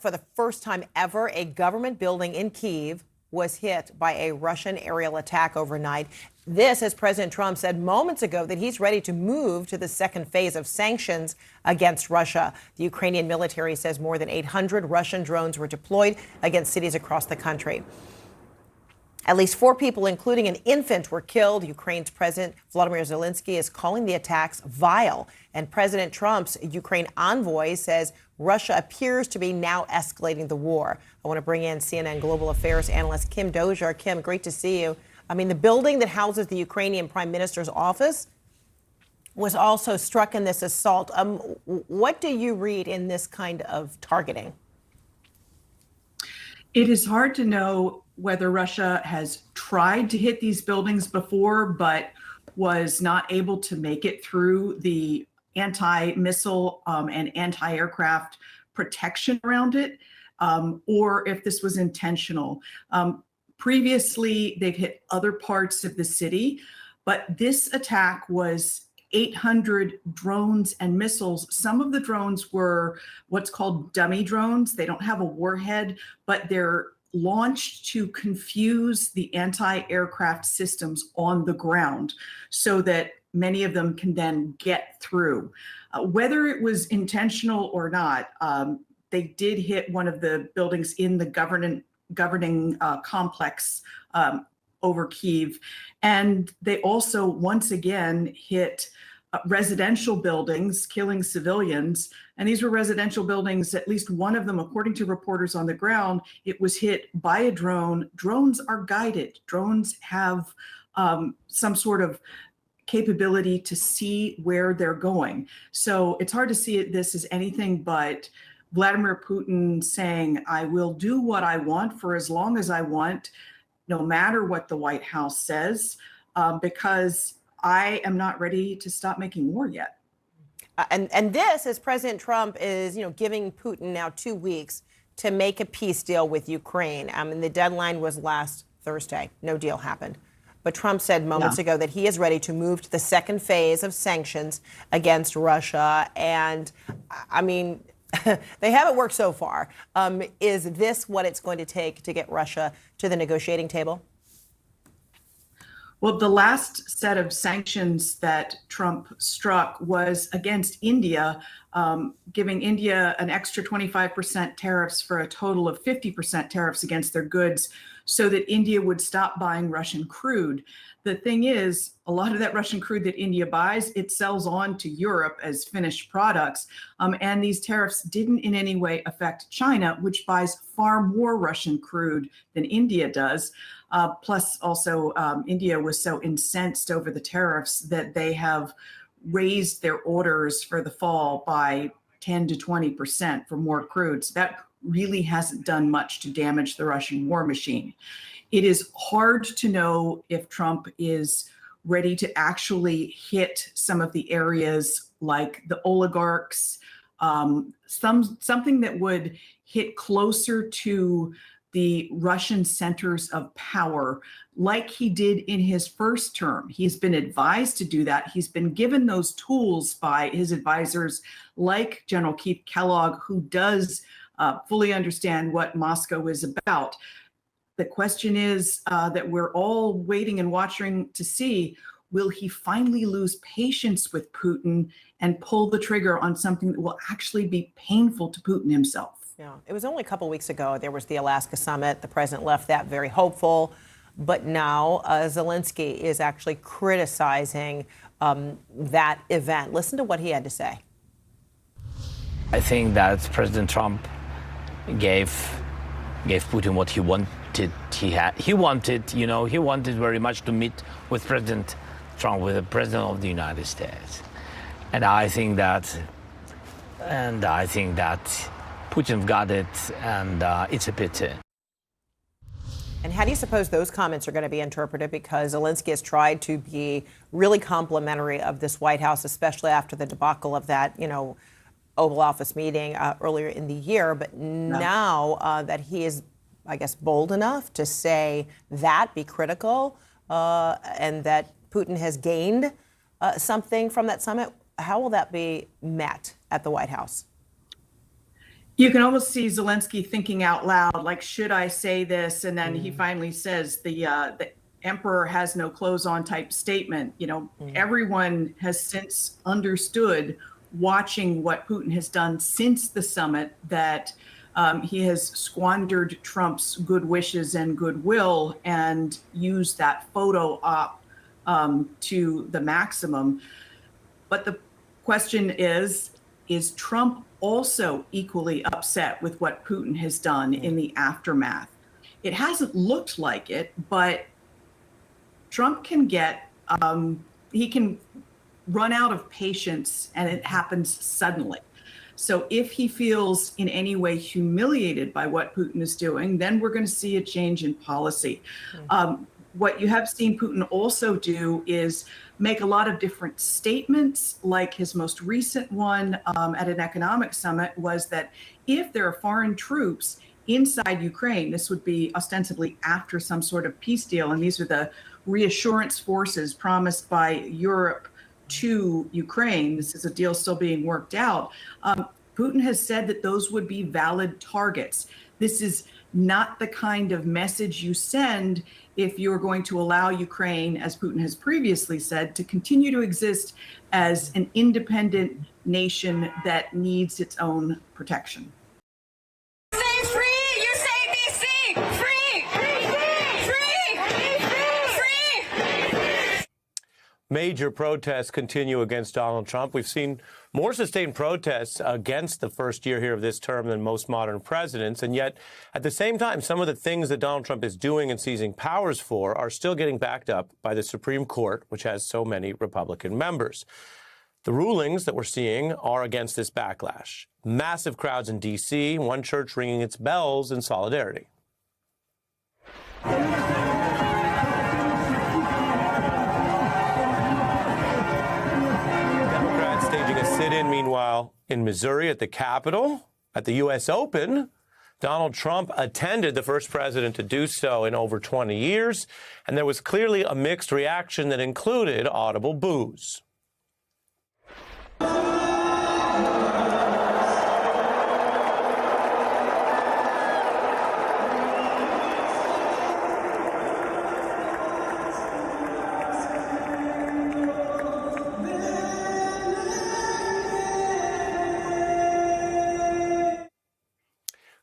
For the first time ever, a government building in Kyiv was hit by a Russian aerial attack overnight. This, as President Trump said moments ago, that he's ready to move to the second phase of sanctions against Russia. The Ukrainian military says more than 800 Russian drones were deployed against cities across the country. At least 4 people, including an infant, were killed. Ukraine's President Volodymyr Zelensky is calling the attacks vile. And President Trump's Ukraine envoy says Russia appears to be now escalating the war. I want to bring in CNN Global Affairs analyst Kim Dozier. Kim, great to see you. I mean, the building that houses the Ukrainian Prime Minister's office was also struck in this assault. What do you read in this kind of targeting? It is hard to know whether Russia has tried to hit these buildings before, but was not able to make it through the anti-missile and anti-aircraft protection around it, or if this was intentional. Previously, they've hit other parts of the city, but this attack was 800 drones and missiles. Some of the drones were what's called dummy drones. They don't have a warhead, but they're launched to confuse the anti-aircraft systems on the ground so that many of them can then get through. Whether it was intentional or not, they did hit one of the buildings in the governing complex over Kyiv. And they also, once again, hit residential buildings, killing civilians. And these were residential buildings, at least one of them, according to reporters on the ground, it was hit by a drone. Drones are guided. Drones have some sort of capability to see where they're going. So it's hard to see this as anything but Vladimir Putin saying, I will do what I want for as long as I want, no matter what the White House says, because I am not ready to stop making war yet. And this, as President Trump is, giving Putin now 2 weeks to make a peace deal with Ukraine. The deadline was last Thursday. No deal happened. But Trump said moments ago that he is ready to move to the second phase of sanctions against Russia. And I mean, they haven't worked so far. Is this what it's going to take to get Russia to the negotiating table? Well, the last set of sanctions that Trump struck was against India, giving India an extra 25% tariffs for a total of 50% tariffs against their goods so that India would stop buying Russian crude. The thing is, a lot of that Russian crude that India buys, it sells on to Europe as finished products. And these tariffs didn't in any way affect China, which buys far more Russian crude than India does. Plus, also, India was so incensed over the tariffs that they have raised their orders for the fall by 10 to 20% for more crude. So that really hasn't done much to damage the Russian war machine. It is hard to know if Trump is ready to actually hit some of the areas like the oligarchs, something that would hit closer to the Russian centers of power, like he did in his first term. He's been advised to do that. He's been given those tools by his advisors, like General Keith Kellogg, who does fully understand what Moscow is about. The question is that we're all waiting and watching to see, will he finally lose patience with Putin and pull the trigger on something that will actually be painful to Putin himself? Yeah, it was only a couple of weeks ago. There was the Alaska summit. The president left that very hopeful. But now Zelensky is actually criticizing that event. Listen to what he had to say. I think that President Trump gave Putin what he wanted. He wanted very much to meet with President Trump, with the President of the United States. And I think that Putin got it, and it's a pity. And how do you suppose those comments are going to be interpreted? Because Zelensky has tried to be really complimentary of this White House, especially after the debacle of that, Oval Office meeting earlier in the year. But now that he is, I guess, bold enough to say that, be critical, and that Putin has gained something from that summit, how will that be met at the White House? You can almost see Zelensky thinking out loud, like, should I say this? And then he finally says the emperor has no clothes on type statement. Everyone has since understood, watching what Putin has done since the summit, that he has squandered Trump's good wishes and goodwill and used that photo op to the maximum. But the question is Trump also equally upset with what Putin has done in the aftermath? It hasn't looked like it, but Trump can he can run out of patience, and it happens suddenly. So if he feels in any way humiliated by what Putin is doing, then we're going to see a change in policy. What you have seen Putin also do is make a lot of different statements, like his most recent one at an economic summit was that if there are foreign troops inside Ukraine, this would be ostensibly after some sort of peace deal, and these are the reassurance forces promised by Europe to Ukraine. This is a deal still being worked out. Putin has said that those would be valid targets. This is not the kind of message you send if you're going to allow Ukraine, as Putin has previously said, to continue to exist as an independent nation that needs its own protection. Say free! You say BC! Free! Major protests continue against Donald Trump. We've seen more sustained protests against the first year here of this term than most modern presidents. And yet, at the same time, some of the things that Donald Trump is doing and seizing powers for are still getting backed up by the Supreme Court, which has so many Republican members. The rulings that we're seeing are against this backlash. Massive crowds in D.C., one church ringing its bells in solidarity. Sit-in, meanwhile, in Missouri at the Capitol, at the U.S. Open, Donald Trump attended, the first president to do so in over 20 years, and there was clearly a mixed reaction that included audible boos.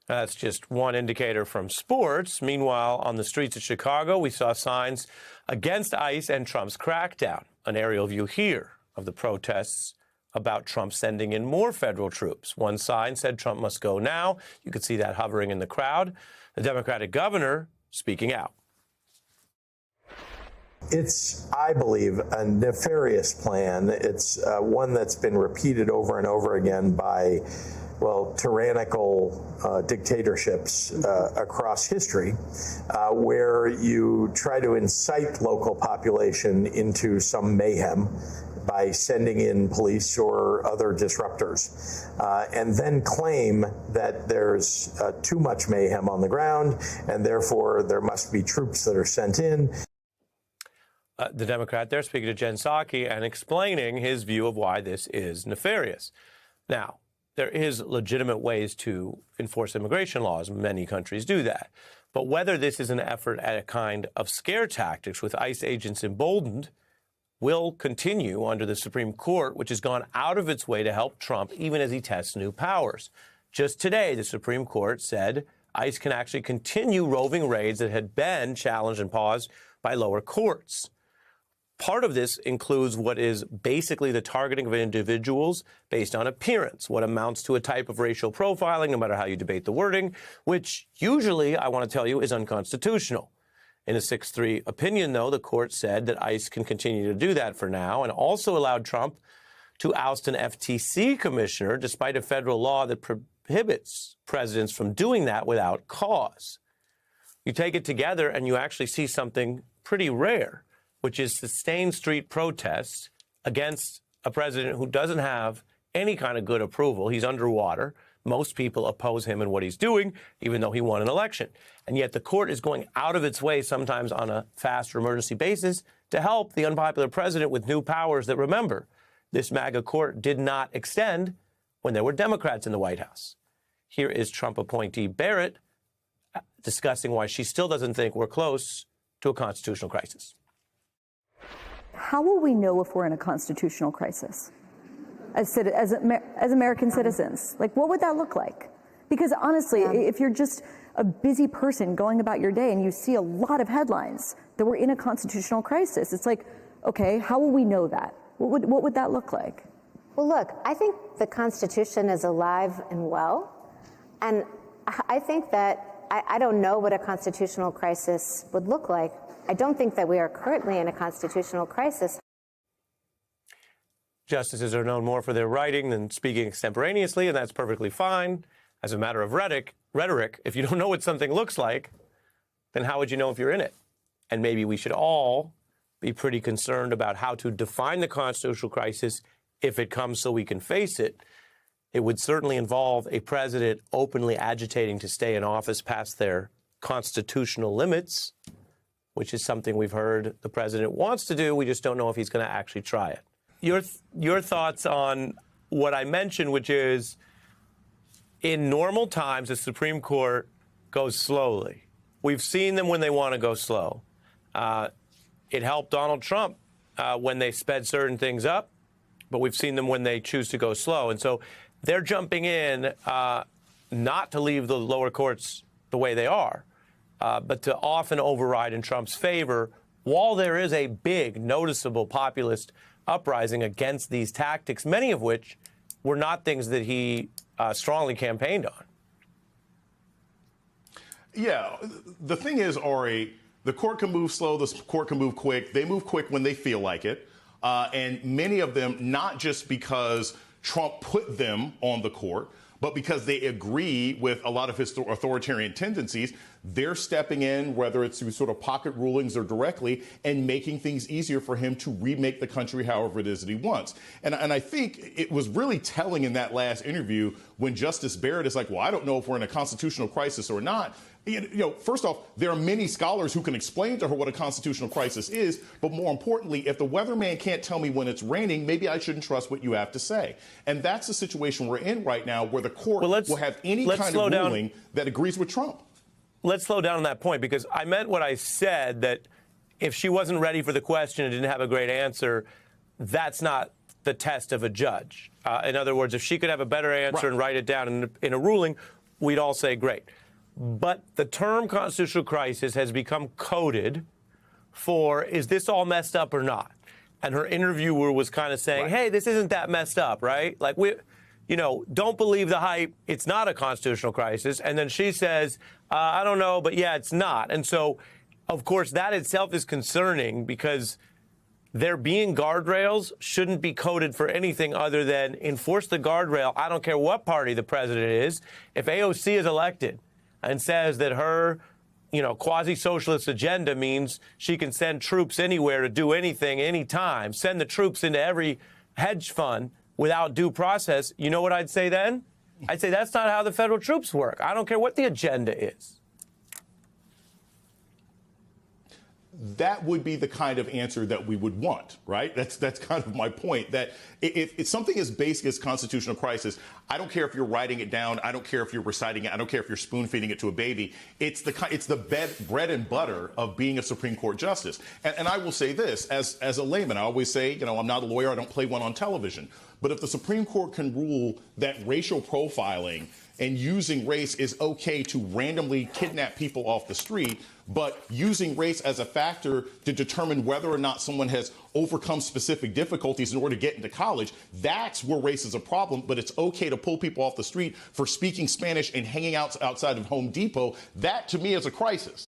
That's just one indicator from sports. Meanwhile, on the streets of Chicago, we saw signs against ICE and Trump's crackdown. An aerial view here of the protests about Trump sending in more federal troops. One sign said Trump must go now. You could see that hovering in the crowd. The Democratic governor speaking out. It's, I believe, a nefarious plan. It's one that's been repeated over and over again by tyrannical dictatorships across history, where you try to incite local population into some mayhem by sending in police or other disruptors, and then claim that there's too much mayhem on the ground, and therefore there must be troops that are sent in. The Democrat there speaking to Jen Psaki and explaining his view of why this is nefarious. Now, there is legitimate ways to enforce immigration laws. Many countries do that. But whether this is an effort at a kind of scare tactics with ICE agents emboldened will continue under the Supreme Court, which has gone out of its way to help Trump even as he tests new powers. Just today, the Supreme Court said ICE can actually continue roving raids that had been challenged and paused by lower courts. Part of this includes what is basically the targeting of individuals based on appearance, what amounts to a type of racial profiling, no matter how you debate the wording, which usually, I want to tell you, is unconstitutional. In a 6-3 opinion, though, the court said that ICE can continue to do that for now and also allowed Trump to oust an FTC commissioner despite a federal law that prohibits presidents from doing that without cause. You take it together and you actually see something pretty rare, which is sustained street protests against a president who doesn't have any kind of good approval. He's underwater. Most people oppose him and what he's doing, even though he won an election. And yet the court is going out of its way, sometimes on a fast or emergency basis, to help the unpopular president with new powers that, remember, this MAGA court did not extend when there were Democrats in the White House. Here is Trump appointee Barrett discussing why she still doesn't think we're close to a constitutional crisis. How will we know if we're in a constitutional crisis as American citizens? Like, what would that look like? Because honestly, if you're just a busy person going about your day and you see a lot of headlines that we're in a constitutional crisis, it's like, okay, how will we know that? What would that look like? Well, look, I think the Constitution is alive and well. And I think that I don't know what a constitutional crisis would look like. I don't think that we are currently in a constitutional crisis. Justices are known more for their writing than speaking extemporaneously, and that's perfectly fine. As a matter of rhetoric, if you don't know what something looks like, then how would you know if you're in it? And maybe we should all be pretty concerned about how to define the constitutional crisis if it comes so we can face it. It would certainly involve a president openly agitating to stay in office past their constitutional limits, which is something we've heard the president wants to do. We just don't know if he's going to actually try it. Your thoughts on what I mentioned, which is in normal times, the Supreme Court goes slowly. We've seen them when they want to go slow. It helped Donald Trump when they sped certain things up, but we've seen them when they choose to go slow. And so they're jumping in not to leave the lower courts the way they are, but to often override in Trump's favor while there is a big, noticeable populist uprising against these tactics, many of which were not things that he strongly campaigned on. Yeah, the thing is, Ari, the court can move slow, the court can move quick. They move quick when they feel like it. And many of them, not just because Trump put them on the court, but because they agree with a lot of his authoritarian tendencies, they're stepping in, whether it's through sort of pocket rulings or directly, and making things easier for him to remake the country however it is that he wants. And I think it was really telling in that last interview when Justice Barrett is like, well, I don't know if we're in a constitutional crisis or not. You know, first off, there are many scholars who can explain to her what a constitutional crisis is. But more importantly, if the weatherman can't tell me when it's raining, maybe I shouldn't trust what you have to say. And that's the situation we're in right now, where the court will have any kind of ruling that agrees with Trump. Let's slow down on that point, because I meant what I said, that if she wasn't ready for the question and didn't have a great answer, that's not the test of a judge. In other words, if she could have a better answer and write it down in a ruling, we'd all say great. But the term constitutional crisis has become coded for, is this all messed up or not? And her interviewer was kind of saying, hey, this isn't that messed up, right? Like, don't believe the hype. It's not a constitutional crisis. And then she says, I don't know, but yeah, it's not. And so, of course, that itself is concerning, because there being guardrails shouldn't be coded for anything other than enforce the guardrail. I don't care what party the president is. If AOC is elected and says that her, quasi-socialist agenda means she can send troops anywhere to do anything, anytime, send the troops into every hedge fund without due process, you know what I'd say then? I'd say that's not how the federal troops work. I don't care what the agenda is. That would be the kind of answer that we would want, right? That's kind of my point, that if something as basic as constitutional crisis, I don't care if you're writing it down, I don't care if you're reciting it, I don't care if you're spoon-feeding it to a baby. It's the bread and butter of being a Supreme Court justice. And I will say this, as a layman, I always say, I'm not a lawyer, I don't play one on television. But if the Supreme Court can rule that racial profiling and using race is okay to randomly kidnap people off the street, but using race as a factor to determine whether or not someone has overcome specific difficulties in order to get into college, that's where race is a problem. But it's okay to pull people off the street for speaking Spanish and hanging out outside of Home Depot. That, to me, is a crisis.